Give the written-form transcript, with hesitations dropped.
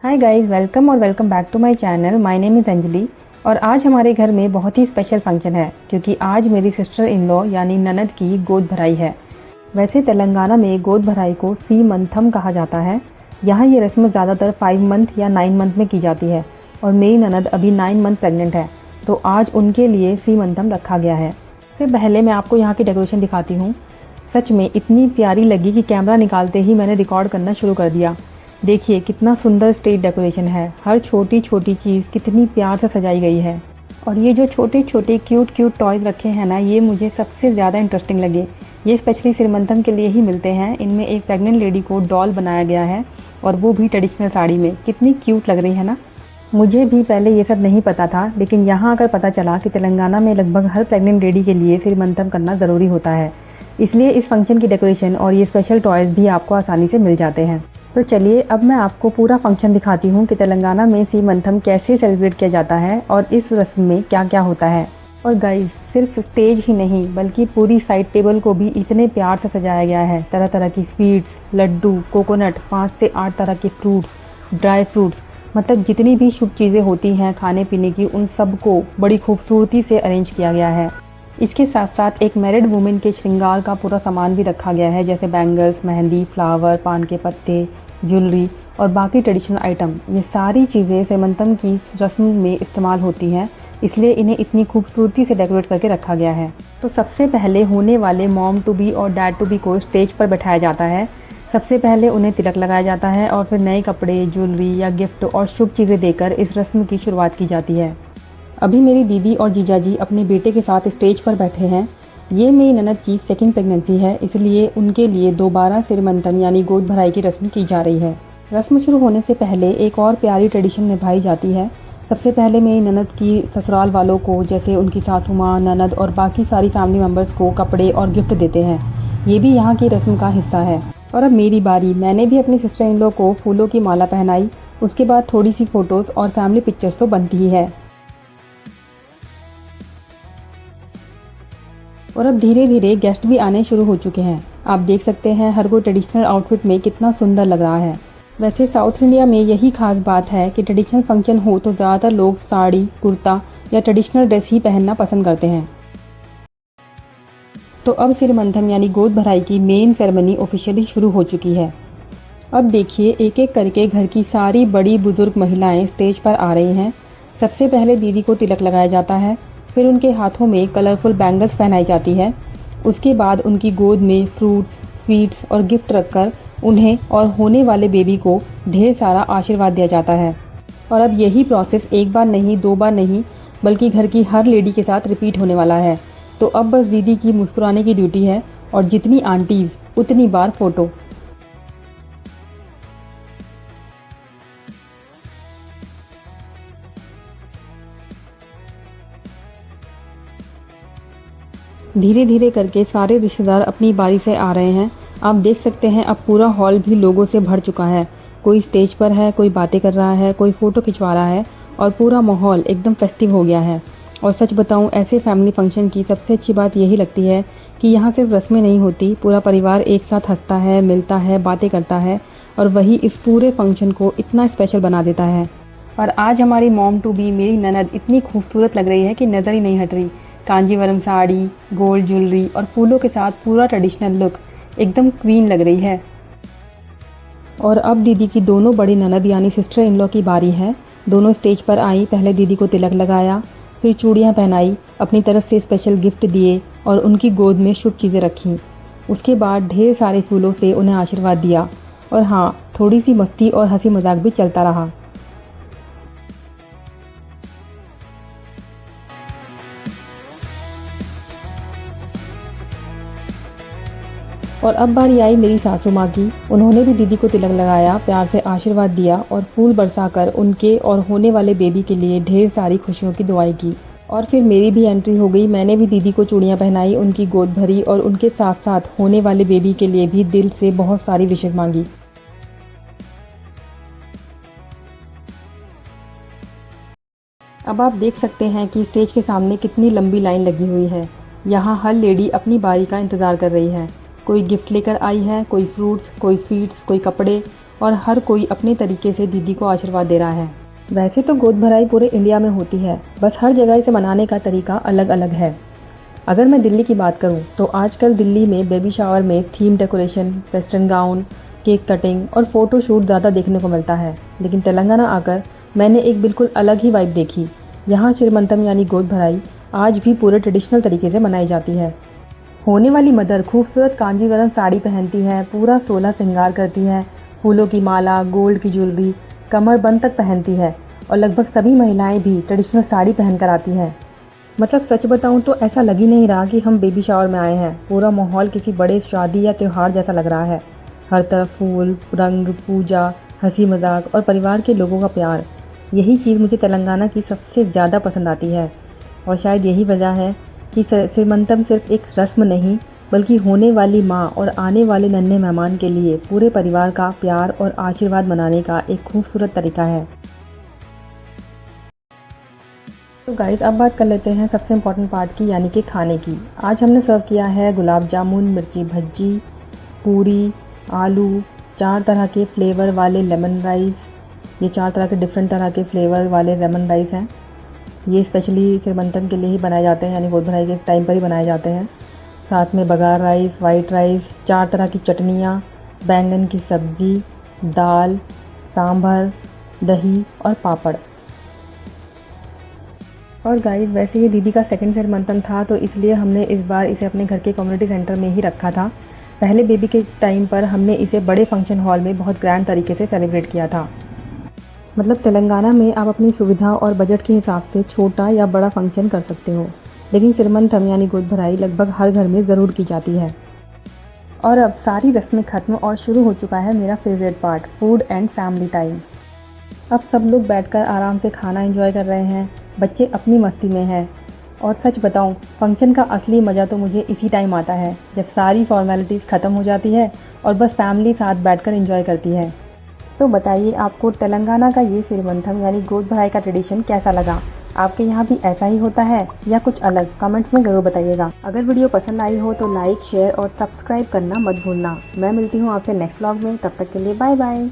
Hi guys, welcome back to my channel. My name is Anjali और आज हमारे घर में बहुत ही स्पेशल फंक्शन है क्योंकि आज मेरी सिस्टर इन लॉ यानी ननद की गोद भराई है। वैसे तेलंगाना में गोद भराई को सीमंथम कहा जाता है। यहाँ ये रस्म ज़्यादातर 5 मंथ या 9 मंथ में की जाती है और मेरी ननद अभी 9 मंथ प्रेग्नेंट है, तो आज उनके लिए सीमंथम रखा गया है। इससे पहले मैं आपको यहाँ की डेकोरेशन दिखाती हूँ। सच में इतनी प्यारी लगी कि कैमरा निकालते ही मैंने रिकॉर्ड करना शुरू कर दिया। देखिए कितना सुंदर स्टेज डेकोरेशन है, हर छोटी छोटी चीज़ कितनी प्यार से सजाई गई है। और ये जो छोटे छोटे क्यूट टॉयज़ रखे हैं ना, ये मुझे सबसे ज़्यादा इंटरेस्टिंग लगे। ये स्पेशली श्रीमंतम के लिए ही मिलते हैं। इनमें एक प्रेग्नेंट लेडी को डॉल बनाया गया है और वो भी ट्रेडिशनल साड़ी में। कितनी क्यूट लग रही है ना। मुझे भी पहले ये सब नहीं पता था, लेकिन यहाँ आकर पता चला कि तेलंगाना में लगभग हर प्रेग्नेंट लेडी के लिए श्रीमंतम करना ज़रूरी होता है। इसलिए इस फंक्शन की डेकोरेशन और ये स्पेशल टॉयज़ भी आपको आसानी से मिल जाते हैं। तो चलिए अब मैं आपको पूरा फंक्शन दिखाती हूँ कि तेलंगाना में सीमंथम कैसे सेलिब्रेट किया जाता है और इस रस्म में क्या क्या होता है। और गाइस, सिर्फ स्टेज ही नहीं बल्कि पूरी साइड टेबल को भी इतने प्यार से सजाया गया है। तरह तरह की स्वीट्स, लड्डू, कोकोनट, 5 से 8 तरह के फ्रूट्स, ड्राई फ्रूट्स, मतलब जितनी भी शुभ चीज़ें होती हैं खाने पीने की, उन सब को बड़ी खूबसूरती से अरेंज किया गया है। इसके साथ साथ एक मैरिड वुमेन के श्रृंगार का पूरा सामान भी रखा गया है, जैसे बैंगल्स, मेहंदी, फ्लावर, पान के पत्ते, ज्वेलरी और बाकी ट्रेडिशनल आइटम। ये सारी चीज़ें सीमंतम की रस्म में इस्तेमाल होती हैं, इसलिए इन्हें इतनी खूबसूरती से डेकोरेट करके रखा गया है। तो सबसे पहले होने वाले मॉम टू बी और डैड टू बी को स्टेज पर बैठाया जाता है। सबसे पहले उन्हें तिलक लगाया जाता है और फिर नए कपड़े, ज्वेलरी या गिफ्ट और शुभ चीज़ें देकर इस रस्म की शुरुआत की जाती है। अभी मेरी दीदी और जीजाजी अपने बेटे के साथ स्टेज पर बैठे हैं। ये मेरी ननद की सेकंड प्रेगनेंसी है, इसलिए उनके लिए दोबारा श्रीमंतम यानी गोद भराई की रस्म की जा रही है। रस्म शुरू होने से पहले एक और प्यारी ट्रेडिशन निभाई जाती है। सबसे पहले मेरी ननद की ससुराल वालों को, जैसे उनकी सासू माँ, ननद और बाकी सारी फैमिली मेम्बर्स को कपड़े और गिफ्ट देते हैं। ये भी यहाँ की रस्म का हिस्सा है। और अब मेरी बारी। मैंने भी अपनी सिस्टर इन लॉ को फूलों की माला पहनाई। उसके बाद थोड़ी सी फ़ोटोज़ और फैमिली पिक्चर्स तो बनती ही है। और अब धीरे धीरे गेस्ट भी आने शुरू हो चुके हैं। आप देख सकते हैं हर कोई ट्रेडिशनल आउटफिट में कितना सुंदर लग रहा है। वैसे साउथ इंडिया में यही खास बात है कि ट्रेडिशनल फंक्शन हो तो ज़्यादातर लोग साड़ी, कुर्ता या ट्रेडिशनल ड्रेस ही पहनना पसंद करते हैं। तो अब श्रीमंतम यानी गोद भराई की मेन सेरेमनी ऑफिशियली शुरू हो चुकी है। अब देखिए एक एक करके घर की सारी बड़ी बुजुर्ग महिलाएं स्टेज पर आ रही हैं। सबसे पहले दीदी को तिलक लगाया जाता है, फिर उनके हाथों में कलरफुल बैंगल्स पहनाई जाती है। उसके बाद उनकी गोद में फ्रूट्स, स्वीट्स और गिफ्ट रखकर उन्हें और होने वाले बेबी को ढेर सारा आशीर्वाद दिया जाता है। और अब यही प्रोसेस एक बार नहीं, 2 बार नहीं, बल्कि घर की हर लेडी के साथ रिपीट होने वाला है। तो अब बस दीदी की मुस्कुराने की ड्यूटी है और जितनी आंटीज़ उतनी बार फ़ोटो। धीरे धीरे करके सारे रिश्तेदार अपनी बारी से आ रहे हैं। आप देख सकते हैं अब पूरा हॉल भी लोगों से भर चुका है। कोई स्टेज पर है, कोई बातें कर रहा है, कोई फ़ोटो खिंचवा रहा है और पूरा माहौल एकदम फेस्टिव हो गया है। और सच बताऊं, ऐसे फैमिली फंक्शन की सबसे अच्छी बात यही लगती है कि यहाँ सिर्फ रस्में नहीं होती, पूरा परिवार एक साथ हंसता है, मिलता है, बातें करता है और वही इस पूरे फंक्शन को इतना स्पेशल बना देता है। और आज हमारी मॉम टू बी मेरी ननद इतनी खूबसूरत लग रही है कि नज़र ही नहीं हट रही। कांजीवरम साड़ी, गोल्ड ज्वेलरी और फूलों के साथ पूरा ट्रेडिशनल लुक, एकदम क्वीन लग रही है। और अब दीदी की दोनों बड़ी ननद यानी सिस्टर इन लॉ की बारी है। दोनों स्टेज पर आई। पहले दीदी को तिलक लगाया, फिर चूड़ियाँ पहनाई, अपनी तरफ से स्पेशल गिफ्ट दिए और उनकी गोद में शुभ चीज़ें रखीं। उसके बाद ढेर सारे फूलों से उन्हें आशीर्वाद दिया और हाँ, थोड़ी सी मस्ती और हंसी मजाक भी चलता रहा। और अब बारी आई मेरी सासू माँ की। उन्होंने भी दीदी को तिलक लगाया, प्यार से आशीर्वाद दिया और फूल बरसाकर उनके और होने वाले बेबी के लिए ढेर सारी खुशियों की दुआएं की। और फिर मेरी भी एंट्री हो गई। मैंने भी दीदी को चूड़ियाँ पहनाई, उनकी गोद भरी और उनके साथ साथ होने वाले बेबी के लिए भी दिल से बहुत सारी विशेष मांगी। अब आप देख सकते हैं कि स्टेज के सामने कितनी लंबी लाइन लगी हुई है। यहाँ हर लेडी अपनी बारी का इंतज़ार कर रही है। कोई गिफ्ट लेकर आई है, कोई फ्रूट्स, कोई स्वीट्स, कोई कपड़े और हर कोई अपने तरीके से दीदी को आशीर्वाद दे रहा है। वैसे तो गोद भराई पूरे इंडिया में होती है, बस हर जगह इसे मनाने का तरीका अलग अलग है। अगर मैं दिल्ली की बात करूं तो आजकल दिल्ली में बेबी शावर में theme decoration, western gown, cake cutting और फ़ोटो शूट ज़्यादा देखने को मिलता है। लेकिन तेलंगाना आकर मैंने एक बिल्कुल अलग ही वाइब देखी। यहाँ श्रीमंतम यानी गोद भराई आज भी पूरे ट्रेडिशनल तरीके से मनाई जाती है। होने वाली मदर खूबसूरत कांजीवरम साड़ी पहनती है, पूरा 16 श्रृंगार करती है, फूलों की माला, गोल्ड की ज्वेलरी कमर बंद तक पहनती है और लगभग सभी महिलाएं भी ट्रेडिशनल साड़ी पहनकर आती हैं। मतलब सच बताऊं तो ऐसा लग ही नहीं रहा कि हम बेबी शावर में आए हैं। पूरा माहौल किसी बड़े शादी या त्यौहार जैसा लग रहा है। हर तरफ फूल, रंग, पूजा, हंसी मजाक और परिवार के लोगों का प्यार, यही चीज़ मुझे तेलंगाना की सबसे ज़्यादा पसंद आती है। और शायद यही वजह है कि श्रीमंतम सिर्फ एक रस्म नहीं बल्कि होने वाली माँ और आने वाले नन्हे मेहमान के लिए पूरे परिवार का प्यार और आशीर्वाद मनाने का एक खूबसूरत तरीका है। तो गाइस अब बात कर लेते हैं सबसे इम्पोर्टेंट पार्ट की, यानी कि खाने की। आज हमने सर्व किया है गुलाब जामुन, मिर्ची भज्जी, पूरी, आलू, 4 तरह के फ्लेवर वाले लेमन राइस। ये 4 तरह के डिफरेंट तरह के फ्लेवर वाले लेमन राइस हैं। ये स्पेशली श्रीमंतम के लिए ही बनाए जाते हैं, यानी गोद भराई के टाइम पर ही बनाए जाते हैं। साथ में बघार राइस, वाइट राइस, 4 तरह की चटनियाँ, बैंगन की सब्ज़ी, दाल, सांभर, दही और पापड़। और गाइस वैसे ये दीदी का सेकंड श्रीमंतम था, तो इसलिए हमने इस बार इसे अपने घर के कम्युनिटी सेंटर में ही रखा था। पहले बेबी के टाइम पर हमने इसे बड़े फंक्शन हॉल में बहुत ग्रैंड तरीके से सेलिब्रेट किया था। मतलब तेलंगाना में आप अपनी सुविधा और बजट के हिसाब से छोटा या बड़ा फंक्शन कर सकते हो, लेकिन श्रीमंतम यानी गोद भराई लगभग हर घर में ज़रूर की जाती है। और अब सारी रस्में ख़त्म और शुरू हो चुका है मेरा favourite part, food and family time. अब सब लोग बैठकर आराम से खाना एंजॉय कर रहे हैं, बच्चे अपनी मस्ती में हैं। और सच बताऊं, फंक्शन का असली मज़ा तो मुझे इसी टाइम आता है जब सारी फॉर्मेलिटीज़ ख़त्म हो जाती है और बस फैमिली साथ बैठकर एंजॉय करती है। तो बताइए आपको तेलंगाना का ये श्रीमंतम यानी गोद भराई का ट्रेडिशन कैसा लगा? आपके यहाँ भी ऐसा ही होता है या कुछ अलग? कमेंट्स में ज़रूर बताइएगा। अगर वीडियो पसंद आई हो तो लाइक, शेयर और सब्सक्राइब करना मत भूलना। मैं मिलती हूँ आपसे नेक्स्ट व्लॉग में, तब तक के लिए बाय बाय।